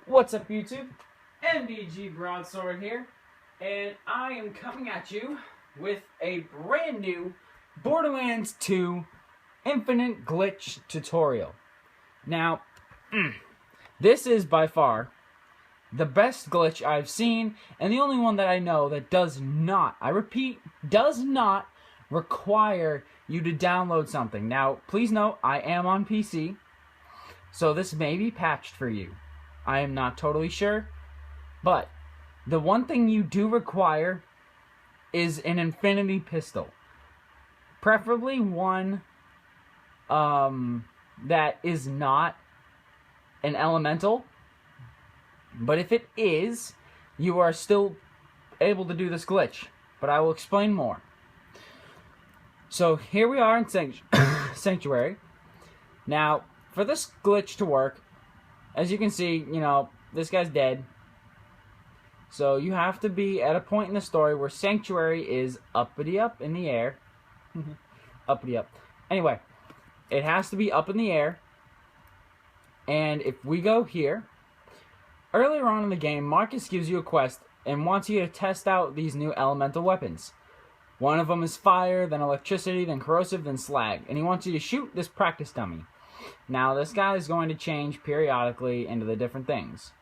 What's up, YouTube? MDG Broadsword here, and I am coming at you with a brand new Borderlands 2 Infinite Glitch tutorial. Now, this is by far the best glitch I've seen, and the only one that I know that does not, I repeat, does not require you to download something. Now, please note, I am on PC, so this may be patched for you. I am not totally sure, but the one thing you do require is an infinity pistol. Preferably one that is not an elemental, but if it is, you are still able to do this glitch, but I will explain more. So here we are in Sanctuary. Now, for this glitch to work, as you can see, you know, this guy's dead. So you have to be at a point in the story where Sanctuary is uppity up in the air. Uppity up. Anyway, it has to be up in the air. And if we go here, earlier on in the game, Marcus gives you a quest and wants you to test out these new elemental weapons. One of them is fire, then electricity, then corrosive, then slag. And he wants you to shoot this practice dummy. Now, this guy is going to change periodically into the different things.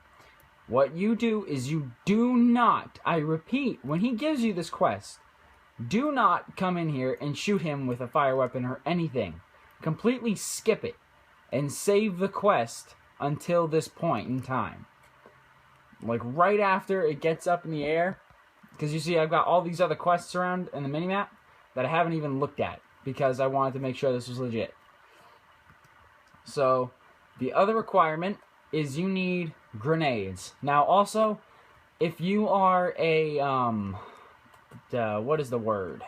What you do is you do not, I repeat, when he gives you this quest, do not come in here and shoot him with a fire weapon or anything. Completely skip it and save the quest until this point in time. Like right after it gets up in the air, because you see I've got all these other quests around in the minimap that I haven't even looked at because I wanted to make sure this was legit. So, the other requirement is you need grenades. Now, also, if you are a, what is the word?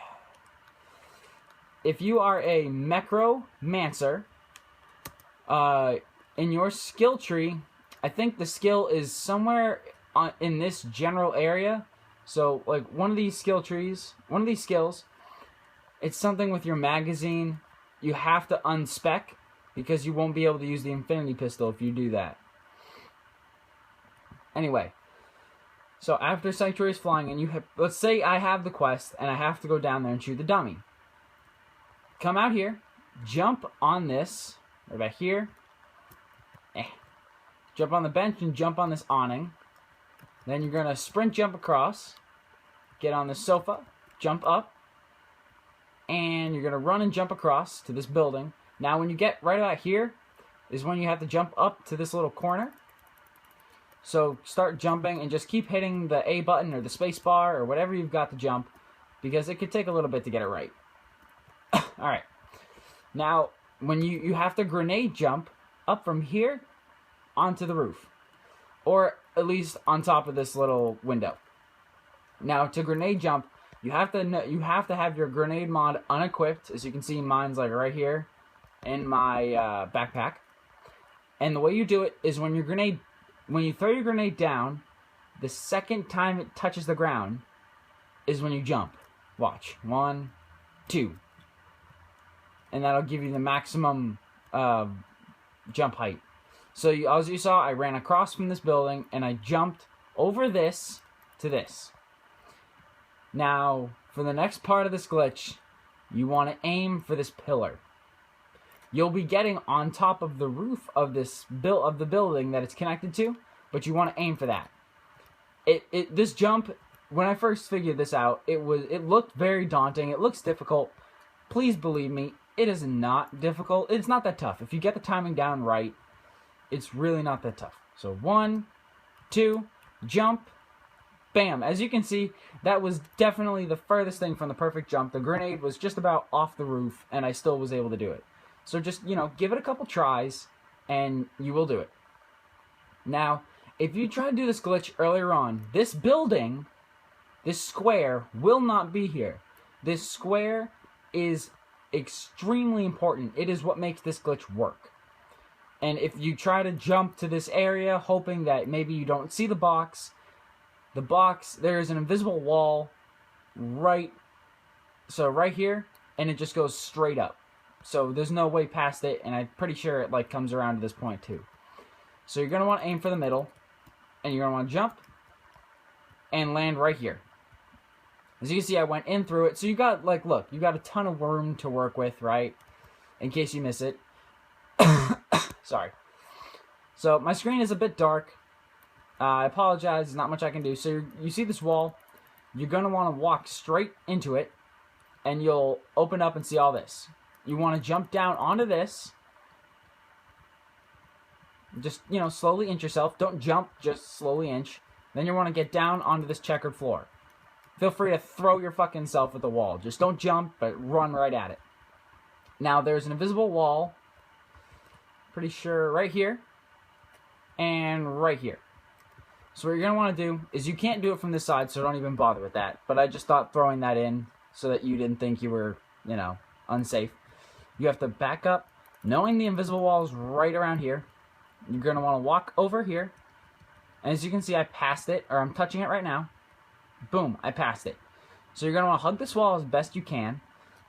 If you are a Necromancer, in your skill tree, I think the skill is somewhere in this general area. So, like, one of these skill trees, one of these skills, it's something with your magazine. You have to unspec, because you won't be able to use the infinity pistol if you do that. Anyway, so after Sanctuary is flying, and you have, let's say I have the quest, and I have to go down there and shoot the dummy. Come out here, jump on this, right back here. Jump on the bench and jump on this awning. Then you're going to sprint jump across, get on the sofa, jump up, and you're going to run and jump across to this building. Now, when you get right about here is when you have to jump up to this little corner. So, start jumping and just keep hitting the A button or the space bar or whatever you've got to jump, because it could take a little bit to get it right. Alright. Now, when you have to grenade jump up from here onto the roof. Or at least on top of this little window. Now, to grenade jump, you have to have your grenade mod unequipped. As you can see, mine's like right here in my backpack. And the way you do it is when you throw your grenade down, the second time it touches the ground is when you jump. Watch. 1, 2. And that'll give you the maximum jump height. So as you saw, I ran across from this building and I jumped over this to this. Now, for the next part of this glitch, you want to aim for this pillar. You'll be getting on top of the roof of this the building that it's connected to, but you want to aim for that. This jump, when I first figured this out, it looked very daunting. It looks difficult. Please believe me, it is not difficult. It's not that tough. If you get the timing down right, it's really not that tough. So 1, 2, jump. Bam! As you can see, that was definitely the furthest thing from the perfect jump. The grenade was just about off the roof, and I still was able to do it. So just, you know, give it a couple tries, and you will do it. Now, if you try to do this glitch earlier on, this building, this square, will not be here. This square is extremely important. It is what makes this glitch work. And if you try to jump to this area, hoping that maybe you don't see the box, there is an invisible wall right here, and it just goes straight up. So there's no way past it, and I'm pretty sure it like comes around to this point too. So you're going to want to aim for the middle. and you're going to want to jump and land right here. As you can see, I went in through it. So you got, like, look, you got a ton of room to work with, right? In case you miss it. Sorry. So my screen is a bit dark. I apologize. There's not much I can do. So you see this wall. You're going to want to walk straight into it. And you'll open up and see all this. You want to jump down onto this. Just, you know, slowly inch yourself. Don't jump, just slowly inch. Then you want to get down onto this checkered floor. Feel free to throw your fucking self at the wall. Just don't jump, but run right at it. Now, there's an invisible wall. Pretty sure right here. And right here. So what you're going to want to do is you can't do it from this side, so don't even bother with that. But I just thought throwing that in so that you didn't think you were, you know, unsafe. You have to back up, knowing the invisible wall is right around here. You're going to want to walk over here. And as you can see, I passed it, or I'm touching it right now. Boom, I passed it. So you're going to want to hug this wall as best you can.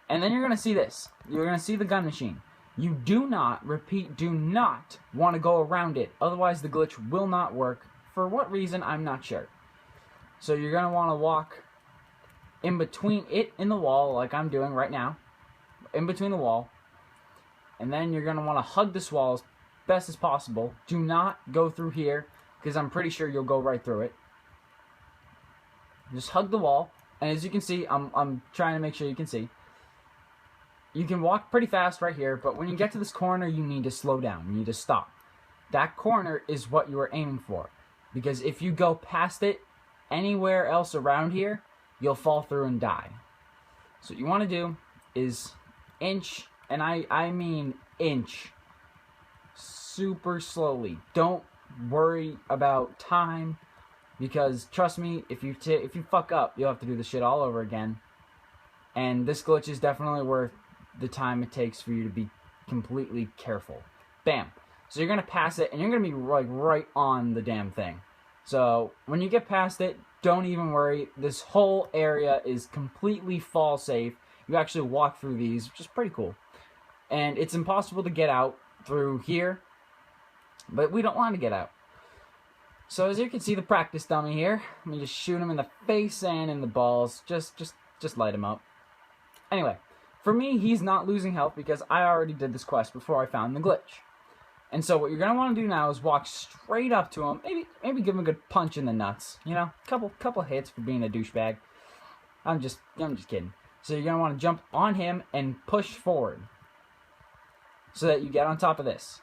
And then you're going to see this. You're going to see the gun machine. You do not, repeat, do not want to go around it. Otherwise, the glitch will not work. For what reason, I'm not sure. So you're going to want to walk in between it and the wall, like I'm doing right now. In between the wall. And then you're going to want to hug this wall as best as possible. Do not go through here, because I'm pretty sure you'll go right through it. Just hug the wall. And as you can see, I'm trying to make sure you can see. You can walk pretty fast right here, but when you get to this corner, you need to slow down. You need to stop. That corner is what you are aiming for. Because if you go past it anywhere else around here, you'll fall through and die. So what you want to do is inch, and I mean inch, super slowly. Don't worry about time, because trust me, if you fuck up, you'll have to do this shit all over again. And this glitch is definitely worth the time it takes for you to be completely careful. Bam. So you're going to pass it, and you're going to be like right on the damn thing. So when you get past it, don't even worry. This whole area is completely fall safe. You actually walk through these, which is pretty cool. And it's impossible to get out through here, but we don't want to get out. So as you can see, the practice dummy here. Let me just shoot him in the face and in the balls. Just light him up. Anyway, for me, he's not losing health because I already did this quest before I found the glitch. And so what you're going to want to do now is walk straight up to him. Maybe give him a good punch in the nuts. You know, couple hits for being a douchebag. I'm just kidding. So you're going to want to jump on him and push forward. So that you get on top of this.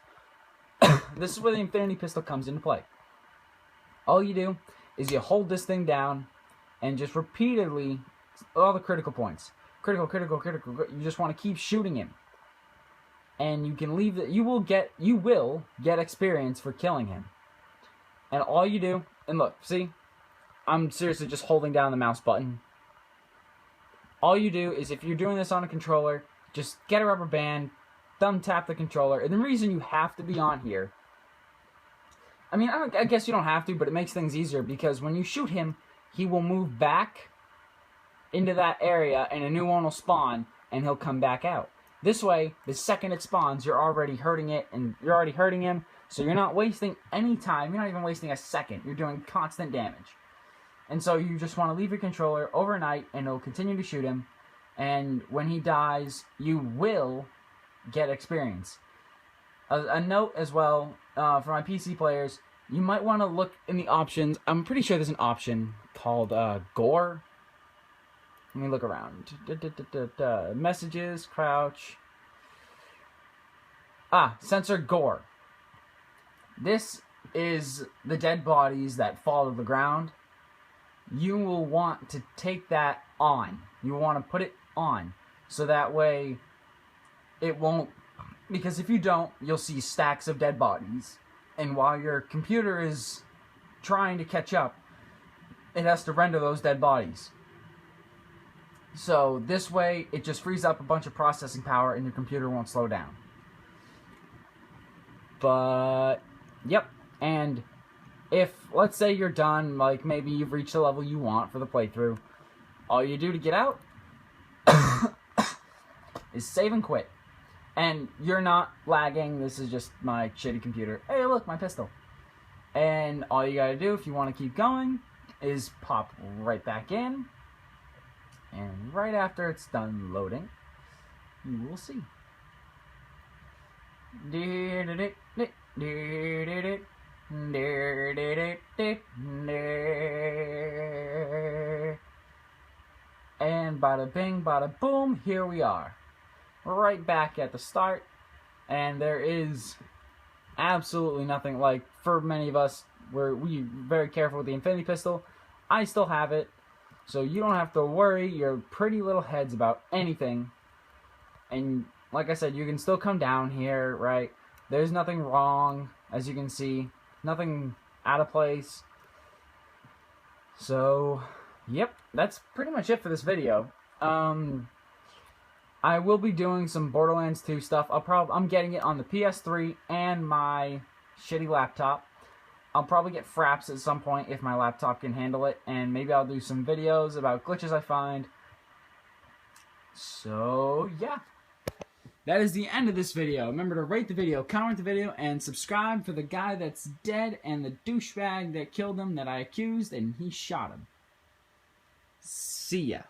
This is where the infinity pistol comes into play. All you do is you hold this thing down and just repeatedly, all the critical points. Critical. You just want to keep shooting him. And you can leave it. You will get experience for killing him. And all you do, and look, see? I'm seriously just holding down the mouse button. All you do is, if you're doing this on a controller, just get a rubber band, thumb tap the controller. And the reason you have to be on here, I mean, I guess you don't have to, but it makes things easier, because when you shoot him, he will move back into that area, and a new one will spawn, and he'll come back out. This way, the second it spawns, you're already hurting it, and you're already hurting him, so you're not wasting any time. You're not even wasting a second. You're doing constant damage. And so you just want to leave your controller overnight, and it'll continue to shoot him, and when he dies, you will get experience. A note as well, for my PC players, you might want to look in the options. I'm pretty sure there's an option called Gore. Let me look around. Messages, crouch. Censor gore. This is the dead bodies that fall to the ground. You will want to take that on. You want to put it on. So that way it won't... Because if you don't, you'll see stacks of dead bodies. And while your computer is trying to catch up, it has to render those dead bodies. So this way, it just frees up a bunch of processing power and your computer won't slow down. But, yep. And if, let's say you're done, like maybe you've reached the level you want for the playthrough, all you do to get out is save and quit. And you're not lagging, this is just my shitty computer. Hey, look, my pistol. And all you gotta do if you want to keep going is pop right back in. And right after it's done loading, you will see. And bada bing, bada boom, here we are. Right back at the start. And there is absolutely nothing, like, for many of us, we're very careful with the infinity pistol. I still have it, so you don't have to worry your pretty little heads about anything. And like I said, you can still come down here, right? There's nothing wrong, as you can see. Nothing out of place. So, yep, that's pretty much it for this video. I will be doing some Borderlands 2 stuff. I'm getting it on the PS3 and my shitty laptop. I'll probably get Fraps at some point if my laptop can handle it, and maybe I'll do some videos about glitches I find. So, yeah. That is the end of this video. Remember to rate the video, comment the video, and subscribe for the guy that's dead and the douchebag that killed him that I accused and he shot him. See ya.